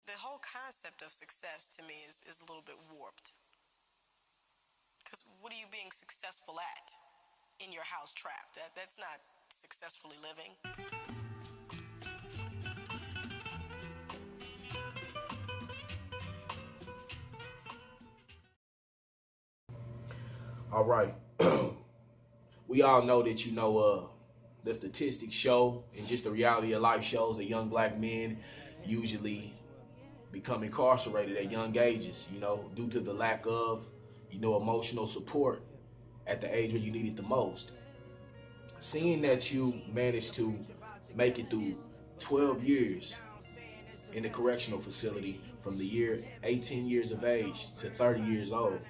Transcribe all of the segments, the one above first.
the whole concept of success to me is a little bit warped. Because what are you being successful at in your house trap? That's not successfully living. All right. We all know that, the statistics show and just the reality of life shows that young black men usually become incarcerated at young ages, due to the lack of, emotional support at the age where you need it the most. Seeing that you managed to make it through 12 years in the correctional facility from the year 18 years of age to 30 years old,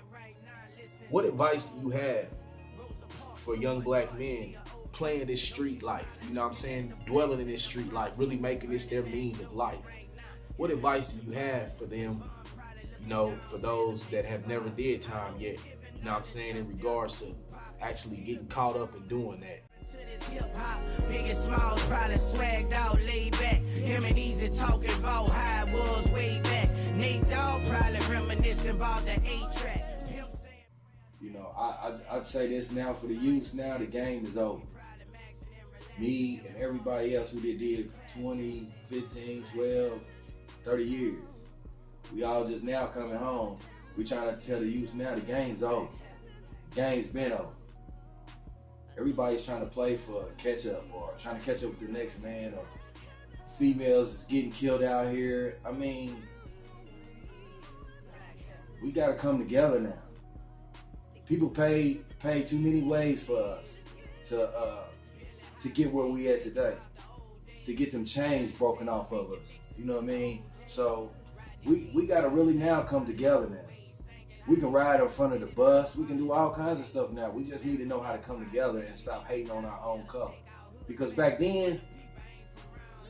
what advice do you have for young black men playing this street life? You know what I'm saying? Dwelling in this street life, really making this their means of life. What advice do you have for them, for those that have never did time yet? You know what I'm saying? In regards to actually getting caught up and doing that. Big and small, probably swagged out, laid back. Him and Easy talking about how it was way back. Nate Dogg probably reminiscing about the 8-track. I'd say this now for the youth. Now the game is over. Me and everybody else who did 20, 15, 12, 30 years. We all just now coming home. We trying to tell the youth now the game's over. The game's been over. Everybody's trying to play for catch up or trying to catch up with the next man, or females is getting killed out here. I mean, we gotta come together now. People pay too many ways for us to get where we at today, to get them chains broken off of us. You know what I mean? So we gotta really now come together now. We can ride in front of the bus. We can do all kinds of stuff now. We just need to know how to come together and stop hating on our own color. Because back then,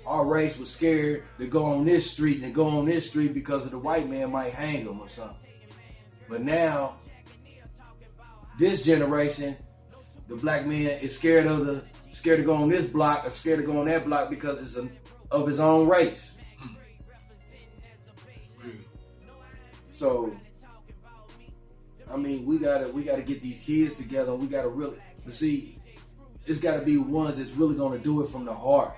our race was scared to go on this street and go on this street because of the white man might hang them or something. But now, this generation, the black man is scared to go on this block or scared to go on that block because it's of his own race. So, I mean, we gotta get these kids together. We gotta really, but see, it's gotta be ones that's really gonna do it from the heart.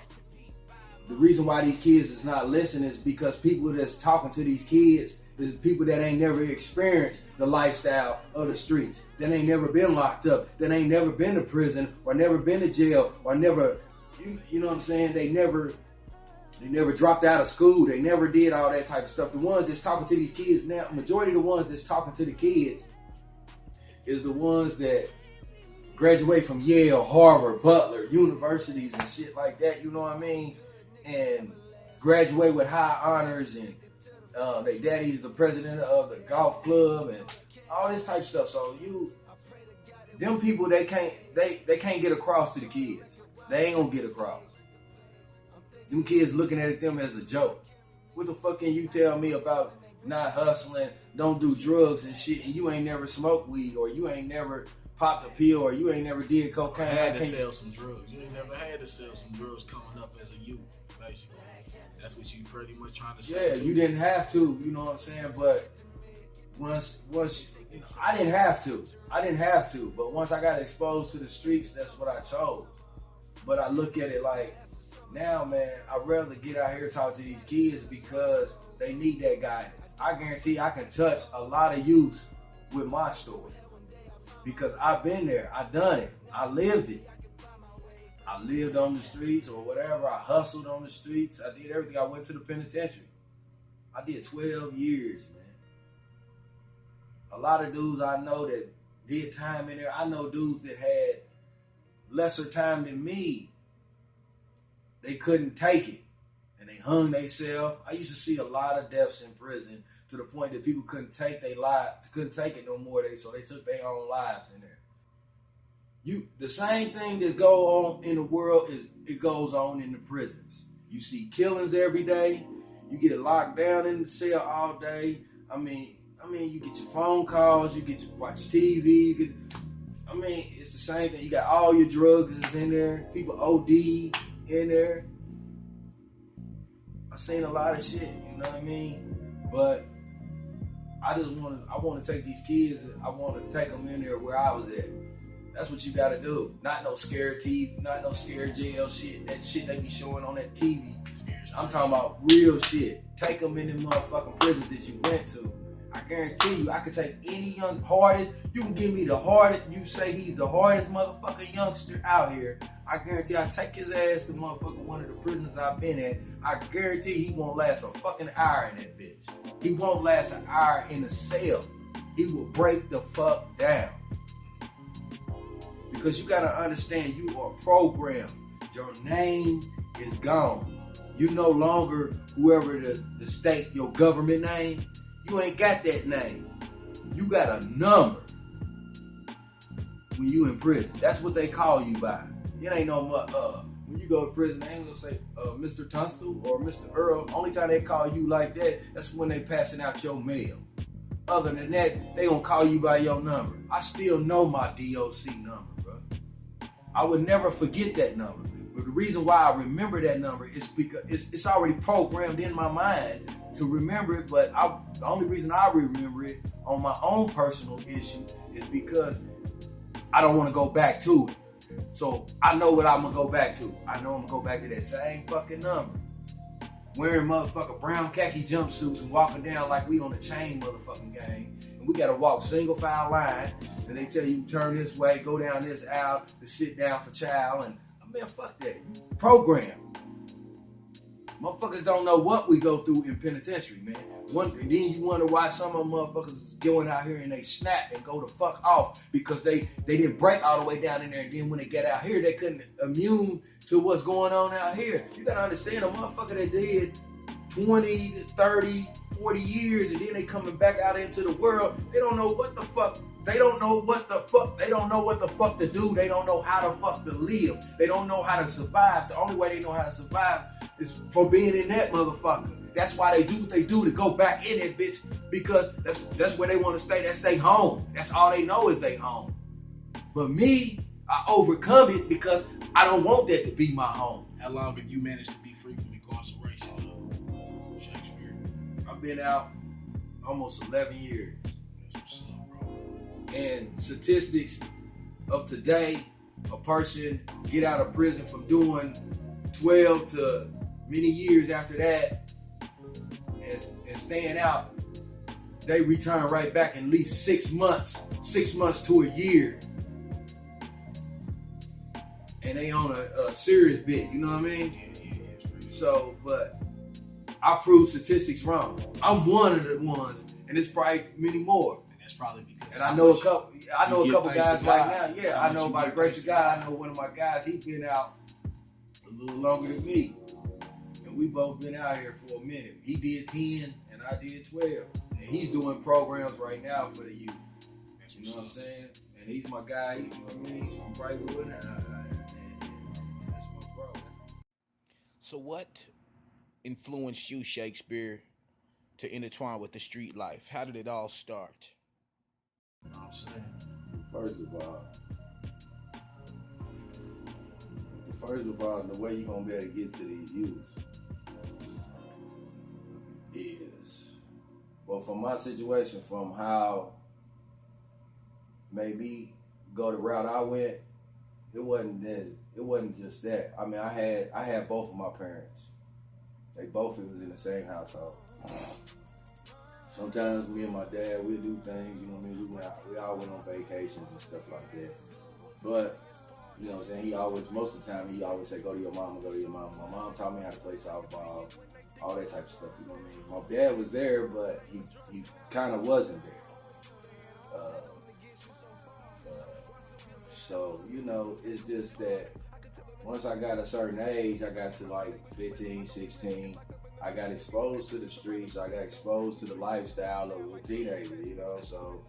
The reason why these kids is not listening is because people that's talking to these kids is people that ain't never experienced the lifestyle of the streets, that ain't never been locked up, that ain't never been to prison or never been to jail or never, you know what I'm saying? They never dropped out of school. They never did all that type of stuff. The ones that's talking to these kids now, majority of the ones that's talking to the kids is the ones that graduate from Yale, Harvard, Butler, universities and shit like that, you know what I mean? And graduate with high honors, and their daddy's the president of the golf club and all this type of stuff. So them people, they can't get across to the kids. They ain't gonna get across. Them kids looking at them as a joke. What the fuck can you tell me about not hustling, don't do drugs and shit, and you ain't never smoked weed, or you ain't never popped a pill, or you ain't never did cocaine? I had to sell some drugs. You ain't never had to sell some drugs coming up as a youth, basically. That's what you pretty much trying to say. Yeah, you didn't have to, you know what I'm saying? But once I didn't have to. But once I got exposed to the streets, that's what I chose. But I look at it like, now, man, I'd rather get out here and talk to these kids because they need that guidance. I guarantee I can touch a lot of youth with my story because I've been there. I done it. I lived it. I lived on the streets or whatever. I hustled on the streets. I did everything. I went to the penitentiary. I did 12 years, man. A lot of dudes I know that did time in there. I know dudes that had lesser time than me. They couldn't take it, and they hung themselves. I used to see a lot of deaths in prison to the point that people couldn't take their lives, couldn't take it no more. So they took their own lives in there. The same thing that go on in the world it goes on in the prisons. You see killings every day. You get locked down in the cell all day. I mean, you get your phone calls. You get to watch TV. It's the same thing. You got all your drugs is in there. People OD in there. I seen a lot of shit, you know what I mean? But I want to take these kids, and I want to take them in there where I was at. That's what you got to do. Not no scared TV, not no scared jail shit, that shit they be showing on that TV. I'm talking about real shit. Take them in them motherfucking prisons that you went to. I guarantee you, I could take any young hardest. You can give me the hardest. You say he's the hardest motherfucking youngster out here. I guarantee I take his ass to motherfucking one of the prisons I've been at. I guarantee he won't last a fucking hour in that bitch. He won't last an hour in a cell. He will break the fuck down. Because you gotta understand, you are programmed. Your name is gone. You no longer whoever the state, your government name. You ain't got that name. You got a number when you in prison. That's what they call you by. It ain't no when you go to prison, they ain't gonna say Mr. Tunstall or Mr. Earl. Only time they call you like that, that's when they passing out your mail. Other than that, they gonna call you by your number. I still know my DOC number, bro. I would never forget that number. But the reason why I remember that number is because it's already programmed in my mind to remember it. But the only reason I remember it on my own personal issue is because I don't want to go back to it. So I know what I'm gonna go back to. I know I'm gonna go back to that same fucking number. Wearing motherfucking brown khaki jumpsuits and walking down like we on a chain motherfucking game. And we gotta walk single file line. And they tell you turn this way, go down this aisle, to sit down for chow. And man, fuck that. Program. Motherfuckers don't know what we go through in penitentiary, man. And then you wonder why some of them motherfuckers is going out here and they snap and go the fuck off because they didn't break all the way down in there. And then when they get out here, they couldn't immune to what's going on out here. You gotta understand, a motherfucker that did 20, 30, 40 years and then they coming back out into the world, they don't know what the fuck. They don't know what the fuck. They don't know what the fuck to do. They don't know how the fuck to live. They don't know how to survive. The only way they know how to survive is for being in that motherfucker. That's why they do what they do, to go back in that bitch, because that's where they want to stay. That's their home. That's all they know is their home. But me, I overcome it because I don't want that to be my home. How long have you managed to be free from incarceration, Shakespeare? I've been out almost 11 years. That's what's up, bro. And statistics of today, a person get out of prison from doing 12 to many years after that and staying out, they return right back in at least 6 months to a year. And they on a serious bit, you know what I mean? Yeah. So, but I prove statistics wrong. I'm one of the ones, and it's probably many more. And that's probably because. And I know a couple guys right now. Yeah, So I know by the grace of God, I know one of my guys, he been out a little longer than me. And we both been out here for a minute. He did 10 and I did 12. And he's doing programs right now for the youth. You know what I'm saying? And he's my guy, you know what I mean? He's from Brightwood, and that's my bro. So what influenced you, Shakespeare, to intertwine with the street life? How did it all start? You know what I'm saying? First of all, the way you're gonna be able to get to these youths is, well, from my situation, from how made me go the route I went, it wasn't just that. I mean, I had both of my parents. They both was in the same household. Sometimes me and my dad, we do things, you know what I mean? We all went on vacations and stuff like that. But, you know what I'm saying, most of the time, he always say, go to your mama, go to your mama. My mom taught me how to play softball, all that type of stuff, you know what I mean? My dad was there, but he kind of wasn't there. So, you know, it's just that once I got a certain age, I got to like 15, 16, I got exposed to the streets, I got exposed to the lifestyle of a teenager, you know? So,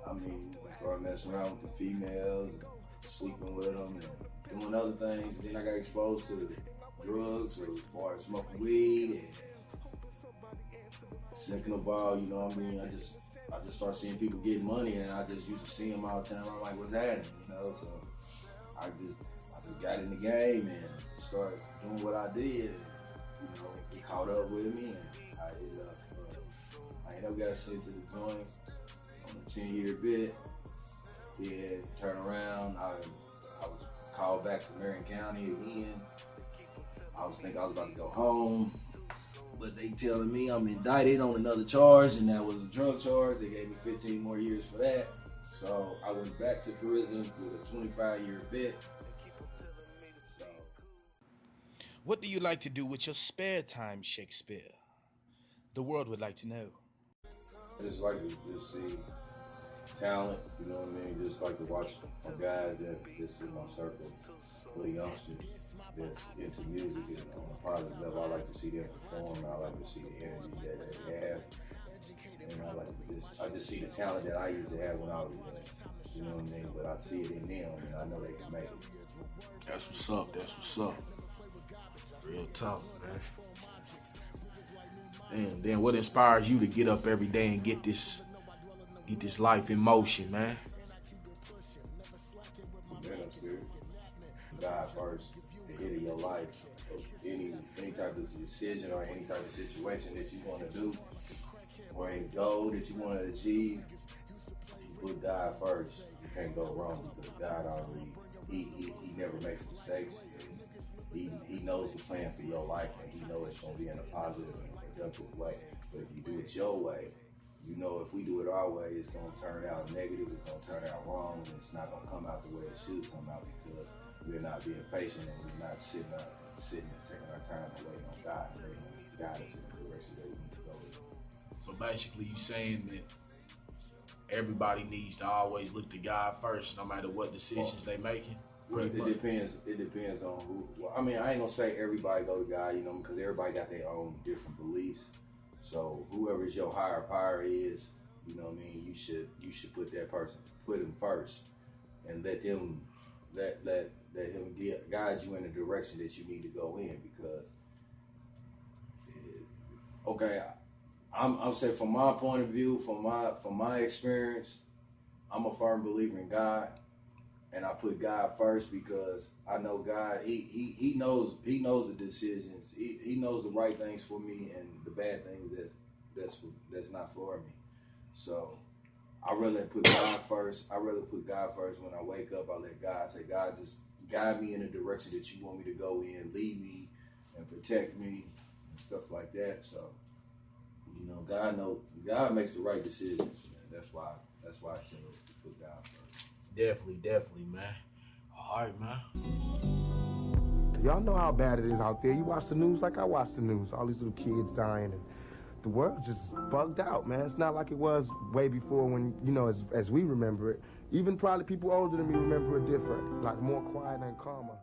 I mean, I started messing around with the females, and sleeping with them, and doing other things. And then I got exposed to drugs, as far as smoking weed, and second of all, you know what I mean? I just started seeing people getting money, and I just used to see them all the time. I'm like, what's happening, you know? So I just got in the game and started doing what I did, you know, caught up with me, and I ended up got sent to the joint on a 10-year bid. Then turn around, I was called back to Marion County again. I was thinking I was about to go home, but they telling me I'm indicted on another charge, and that was a drug charge. They gave me 15 more years for that. So I went back to prison with a 25-year bid. So, What do you like to do with your spare time, Shakespeare? The world would like to know. I just like to just see talent, you know what I mean? Just like to watch my guys that just in my circle, little youngsters that's into music and on a positive level. I like to see them perform. I like to see the energy that they have. And I just see the talent that I used to have when I was young. You know what I mean? But I see it in them, and I know they can make it. That's what's up. That's what's up. Real tough, man. And then what inspires you to get up every day and get this life in motion, man? Man, I'm serious. God first, the head of your life. Any type of decision or any type of situation that you want to do, or any goal that you want to achieve, you put God first. You can't go wrong because God already, he never makes mistakes. He knows the plan for your life, and he knows it's going to be in a positive and productive way. But if you do it your way, you know if we do it our way, it's going to turn out negative, it's going to turn out wrong, and it's not going to come out the way it should come out because we're not being patient and we're not sitting and taking our time and waiting on God and letting him guide us in the direction that we need to go with. So basically you saying that everybody needs to always look to God first, no matter what decisions they making? Well, it depends on who. Well, I mean, I ain't gonna say everybody go to God, you know, because everybody got their own different beliefs. So whoever's your higher power is, you know what I mean, you should put that person, put him first, and let him guide you in the direction that you need to go in. Because, okay, I'm saying from my point of view, from my experience, I'm a firm believer in God. And I put God first because I know God. He knows the decisions. He knows the right things for me and the bad things that's not for me. So I rather put God first. I rather put God first when I wake up. I let God say, God, just guide me in the direction that you want me to go in, lead me and protect me and stuff like that. So you know, God makes the right decisions, man. That's why I chose to put God first. Definitely, man. All right, man. Y'all know how bad it is out there. You watch the news like I watch the news. All these little kids dying, and the world just bugged out, man. It's not like it was way before when, you know, as we remember it. Even probably people older than me remember it different, like more quiet and calmer.